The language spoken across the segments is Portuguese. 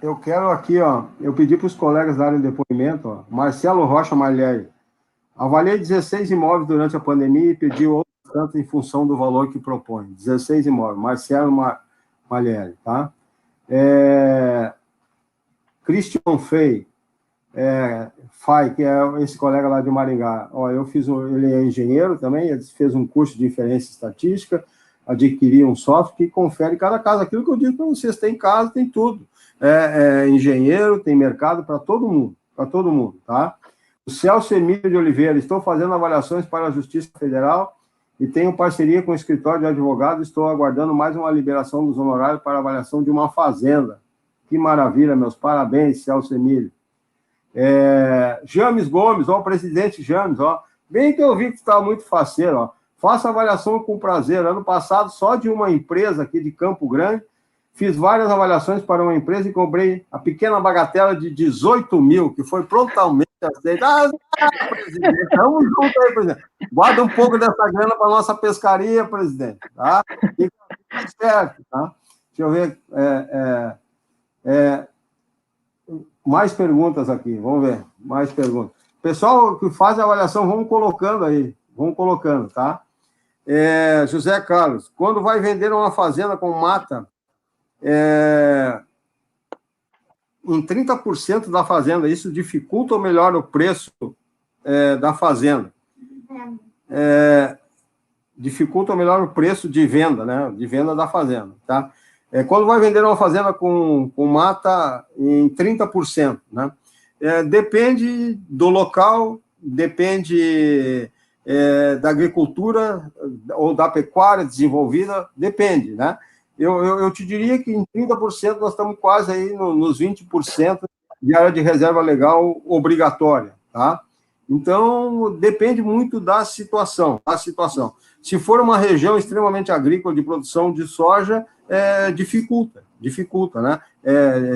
Eu quero aqui, ó, eu pedi para os colegas darem depoimento, ó, Marcelo Rocha Malheri. Avaliei 16 imóveis durante a pandemia e pedi outros tantos em função do valor que propõe. 16 imóveis, Marcelo Malheri, tá? Christian Fay, que é esse colega lá de Maringá. Ó, ele é engenheiro também, ele fez um curso de inferência estatística, adquiriu um software que confere cada caso. Aquilo que eu digo para vocês, tem casa, tem tudo. Engenheiro, tem mercado para todo mundo, tá? O Celso Emílio de Oliveira, estou fazendo avaliações para a Justiça Federal e tenho parceria com o escritório de advogado, estou aguardando mais uma liberação dos honorários para avaliação de uma fazenda. Que maravilha, meus parabéns, Celso Emílio. James Gomes, ó, o presidente James, ó, bem que eu vi que estava muito faceiro, ó. Faça avaliação com prazer. Ano passado, só de uma empresa aqui de Campo Grande, fiz várias avaliações para uma empresa e cobrei a pequena bagatela de 18 mil, que foi prontamente aceita. Presidente, vamos junto aí, presidente. Guarda um pouco dessa grana para nossa pescaria, presidente, tá? Fica tudo certo, tá? Deixa eu ver. Mais perguntas aqui, vamos ver. Mais perguntas. Pessoal que faz a avaliação, vamos colocando aí. Vamos colocando, tá? José Carlos, quando vai vender uma fazenda com mata, em 30% da fazenda, isso dificulta ou melhora o preço da fazenda? Dificulta ou melhora o preço de venda, né? De venda da fazenda, tá? Quando vai vender uma fazenda com mata em 30%, né? Depende do local, depende da agricultura ou da pecuária desenvolvida, depende, né? Eu te diria que em 30% nós estamos quase aí nos 20% de área de reserva legal obrigatória, tá? Então, depende muito da situação, Se for uma região extremamente agrícola de produção de soja, dificulta, né?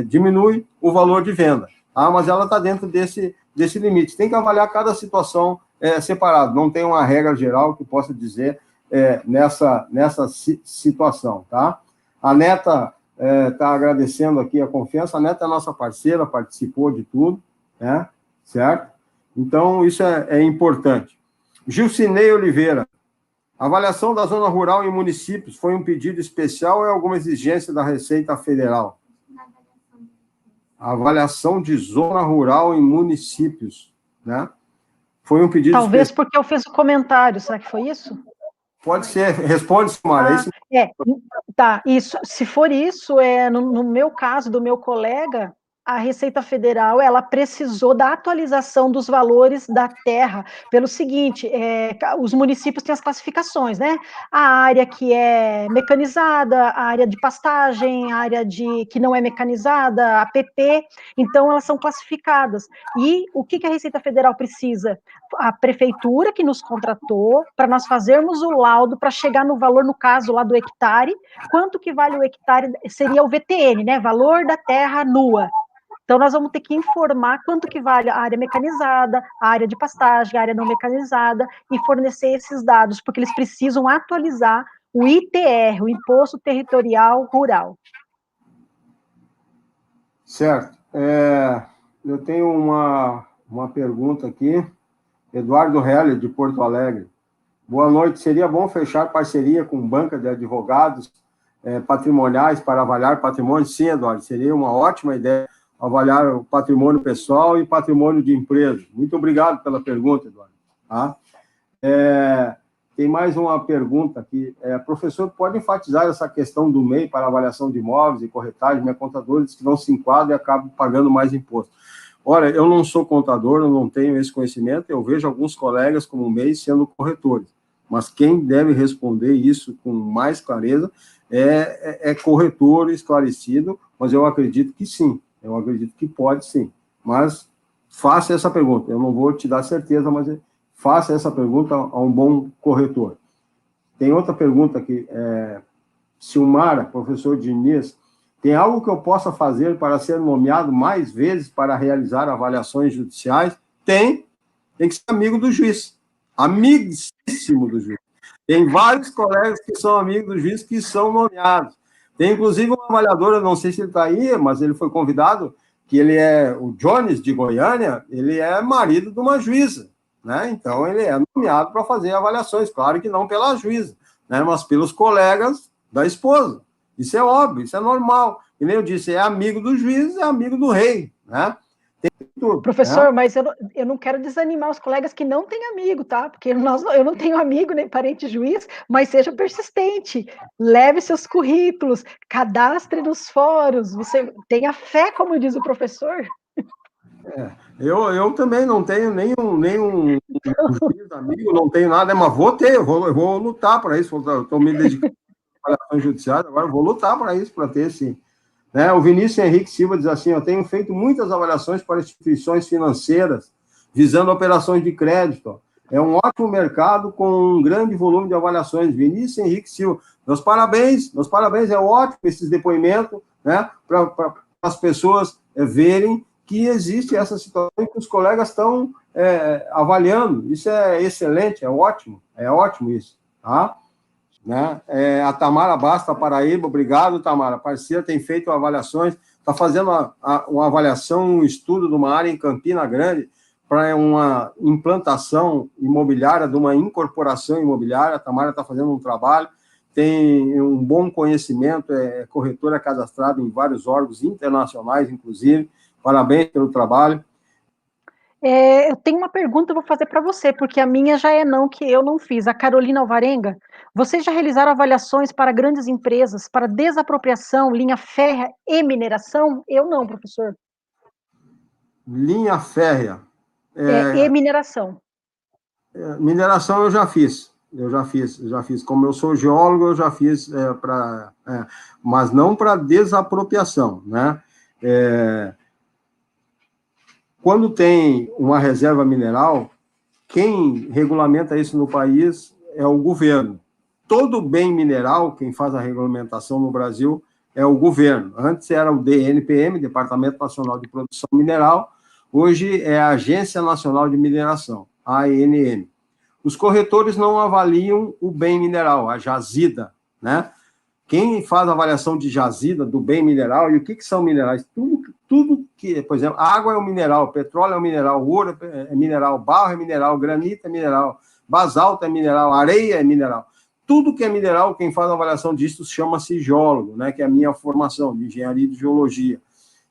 Diminui o valor de venda, tá? Mas ela está dentro desse limite. Tem que avaliar cada situação separado, não tem uma regra geral que possa dizer nessa situação, tá? A Neta está agradecendo aqui a confiança. A Neta é nossa parceira, participou de tudo, né? Certo? Então, isso é importante. Gilcinei Oliveira, avaliação da zona rural em municípios foi um pedido especial ou é alguma exigência da Receita Federal? Avaliação de zona rural em municípios, né? Foi um pedido Talvez especial. porque eu fiz o comentário, será que foi isso? Pode ser, responde, Samara. Tá, isso, se for isso, no meu caso, do meu colega, a Receita Federal, ela precisou da atualização dos valores da terra, pelo seguinte, os municípios têm as classificações, né? A área que é mecanizada, a área de pastagem, a área que não é mecanizada, a PP, então elas são classificadas. E o que a Receita Federal precisa? A prefeitura que nos contratou para nós fazermos o laudo para chegar no valor, no caso lá do hectare, quanto que vale o hectare, seria o VTN, né? Valor da terra nua. Então, nós vamos ter que informar quanto que vale a área mecanizada, a área de pastagem, a área não mecanizada, e fornecer esses dados, porque eles precisam atualizar o ITR, o Imposto Territorial Rural. Certo. Eu tenho uma pergunta aqui. Eduardo Heller, de Porto Alegre. Boa noite. Seria bom fechar parceria com banca de advogados patrimoniais para avaliar patrimônio? Sim, Eduardo, seria uma ótima ideia avaliar o patrimônio pessoal e patrimônio de empresa. Muito obrigado pela pergunta, Eduardo. Tá? Tem mais uma pergunta aqui. Professor, pode enfatizar essa questão do MEI para avaliação de imóveis e corretagem? Minha contadora diz que não se enquadra e acaba pagando mais imposto. Olha, eu não sou contador, eu não tenho esse conhecimento, eu vejo alguns colegas como MEI sendo corretores, mas quem deve responder isso com mais clareza é corretor esclarecido, mas eu acredito que sim, eu acredito que pode sim, mas faça essa pergunta, eu não vou te dar certeza, mas faça essa pergunta a um bom corretor. Tem outra pergunta aqui, Silmara, professor Diniz, tem algo que eu possa fazer para ser nomeado mais vezes para realizar avaliações judiciais? Tem que ser amigo do juiz, amiguíssimo do juiz. Tem vários colegas que são amigos do juiz que são nomeados. Tem, inclusive, um avaliador, eu não sei se ele está aí, mas ele foi convidado, que ele é o Jones, de Goiânia, ele é marido de uma juíza, né? Então, ele é nomeado para fazer avaliações, claro que não pela juíza, né? Mas pelos colegas da esposa. Isso é óbvio, isso é normal. E nem eu disse, é amigo do juiz, é amigo do rei, né? Tem tudo, Professor, né? mas eu não quero desanimar os colegas que não têm amigo, tá? Porque eu não tenho amigo nem parente juiz, mas seja persistente. Leve seus currículos, cadastre nos fóruns, você tenha fé, como diz o professor. Eu também não tenho nenhum juiz amigo, não tenho nada, mas vou ter, eu vou lutar para isso, estou me dedicando às avaliações judiciais, agora vou lutar para isso, para ter sim. Né? O Vinícius Henrique Silva diz assim, eu tenho feito muitas avaliações para instituições financeiras, visando operações de crédito. É um ótimo mercado com um grande volume de avaliações. Vinícius Henrique Silva, meus parabéns, é ótimo esses depoimentos, né? Para as pessoas verem que existe essa situação que os colegas estão avaliando. Isso é excelente, é ótimo isso, tá? Né? A Tamara Basta, Paraíba, obrigado, Tamara. Parceira tem feito avaliações, está fazendo uma avaliação, um estudo de uma área em Campina Grande para uma implantação imobiliária, de uma incorporação imobiliária. A Tamara está fazendo um trabalho, tem um bom conhecimento, é corretora cadastrada em vários órgãos internacionais, inclusive. Parabéns pelo trabalho. Eu tenho uma pergunta, eu vou fazer para você, porque a minha já é não, que eu não fiz. A Carolina Alvarenga, vocês já realizaram avaliações para grandes empresas, para desapropriação, linha férrea e mineração? Eu não, professor. Linha férrea. E mineração. Mineração eu já fiz. Como eu sou geólogo, eu já fiz mas não para desapropriação, né? Quando tem uma reserva mineral, quem regulamenta isso no país é o governo. Todo bem mineral, quem faz a regulamentação no Brasil é o governo. Antes era o DNPM, Departamento Nacional de Produção Mineral, hoje é a Agência Nacional de Mineração, ANM. Os corretores não avaliam o bem mineral, a jazida, né? Quem faz a avaliação de jazida, do bem mineral, e o que são minerais? Tudo que, por exemplo, água é um mineral, petróleo é um mineral, ouro é mineral, barro é mineral, granito é mineral, basalto é mineral, areia é mineral. Tudo que é mineral, quem faz a avaliação disso chama-se geólogo, né? Que é a minha formação de engenharia de geologia,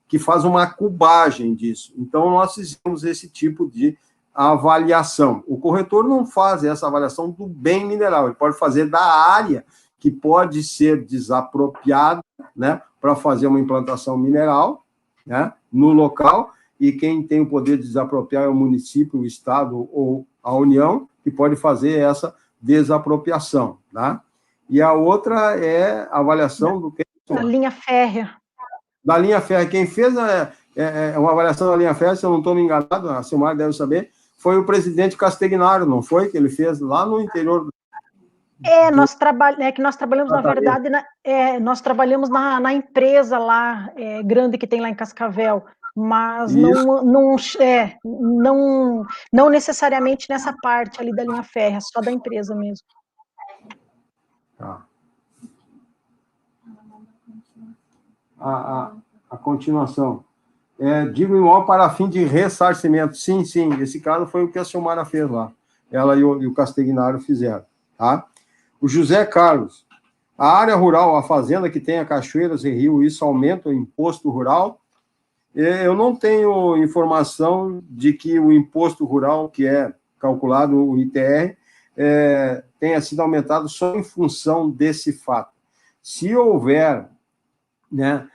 que faz uma cubagem disso. Então, nós fizemos esse tipo de avaliação. O corretor não faz essa avaliação do bem mineral, ele pode fazer da área que pode ser desapropriada, né, para fazer uma implantação mineral, né, no local, e quem tem o poder de desapropriar é o município, o estado ou a União, que pode fazer essa desapropriação, tá? E a outra é a avaliação do que... A linha férrea. Da linha férrea. Quem fez uma avaliação da linha férrea, se eu não estou me enganado, a Silmar deve saber, foi o presidente Castegnaro, não foi? Que ele fez lá no interior do... Nós trabalhamos, na verdade, nós trabalhamos na empresa lá, grande que tem lá em Cascavel, mas não necessariamente nessa parte ali da linha férrea, só da empresa mesmo. Tá. A continuação. Digo imóvel para fim de ressarcimento. Sim, esse caso foi o que a Silmara fez lá. Ela e o Castegnaro fizeram, tá? O José Carlos, a área rural, a fazenda que tenha cachoeiras e rio, isso aumenta o imposto rural? Eu não tenho informação de que o imposto rural, que é calculado, o ITR, tenha sido aumentado só em função desse fato. Se houver, né,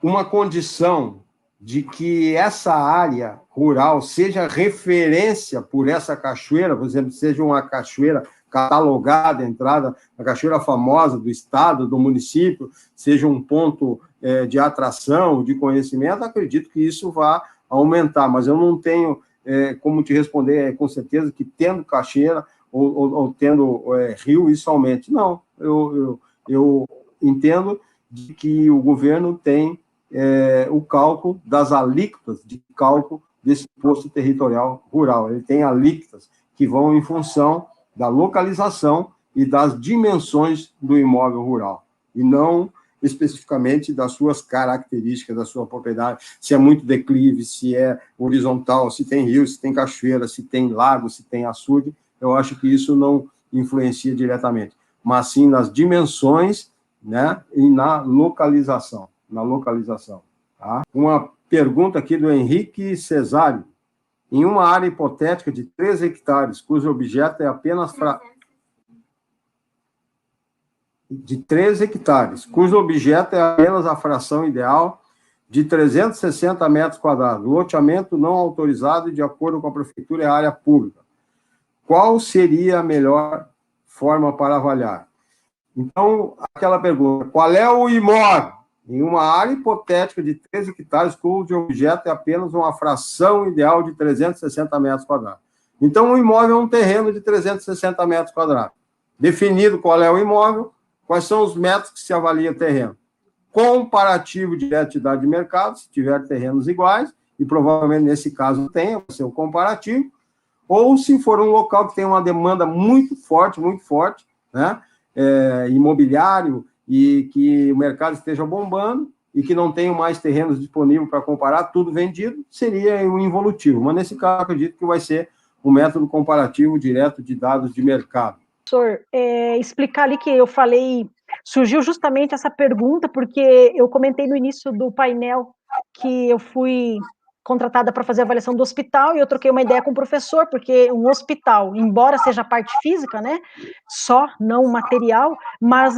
uma condição de que essa área rural seja referência por essa cachoeira, por exemplo, seja uma cachoeira catalogada, entrada, a cachoeira famosa do estado, do município, seja um ponto de atração, de conhecimento, acredito que isso vá aumentar, mas eu não tenho como te responder com certeza que tendo cachoeira ou tendo rio, isso aumente. Não, eu entendo de que o governo tem o cálculo das alíquotas de cálculo desse imposto territorial rural. Ele tem alíquotas que vão em função da localização e das dimensões do imóvel rural, e não especificamente das suas características, da sua propriedade, se é muito declive, se é horizontal, se tem rio, se tem cachoeira, se tem lago, se tem açude. Eu acho que isso não influencia diretamente, mas sim nas dimensões, né, e na localização, tá? Uma pergunta aqui do Henrique Cesário. Em uma área hipotética de 3 hectares, cujo objeto é apenas de 3 hectares, cujo objeto é apenas a fração ideal de 360 metros quadrados, loteamento não autorizado de acordo com a prefeitura e a área pública. Qual seria a melhor forma para avaliar? Então, aquela pergunta, qual é o imóvel? Em uma área hipotética de 3 hectares, cujo objeto é apenas uma fração ideal de 360 metros quadrados. Então, o imóvel é um terreno de 360 metros quadrados. Definido qual é o imóvel, quais são os metros que se avalia o terreno. Comparativo de atividade de mercado, se tiver terrenos iguais, e provavelmente nesse caso tem, vai ser um comparativo, ou se for um local que tem uma demanda muito forte, né, imobiliário, e que o mercado esteja bombando, e que não tenham mais terrenos disponíveis para comparar, tudo vendido, seria um involutivo. Mas nesse caso, acredito que vai ser um método comparativo direto de dados de mercado. Professor, explicar ali que eu falei, surgiu justamente essa pergunta, porque eu comentei no início do painel que eu fui contratada para fazer a avaliação do hospital, e eu troquei uma ideia com o professor, porque um hospital, embora seja a parte física, né, só, não material, mas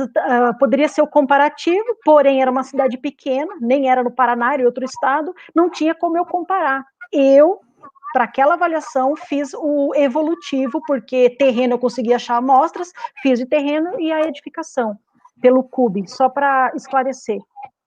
poderia ser o comparativo, porém era uma cidade pequena, nem era no Paraná, era em outro estado, não tinha como eu comparar. Para aquela avaliação, fiz o evolutivo, porque terreno eu consegui achar amostras, fiz de terreno e a edificação, pelo CUB, só para esclarecer.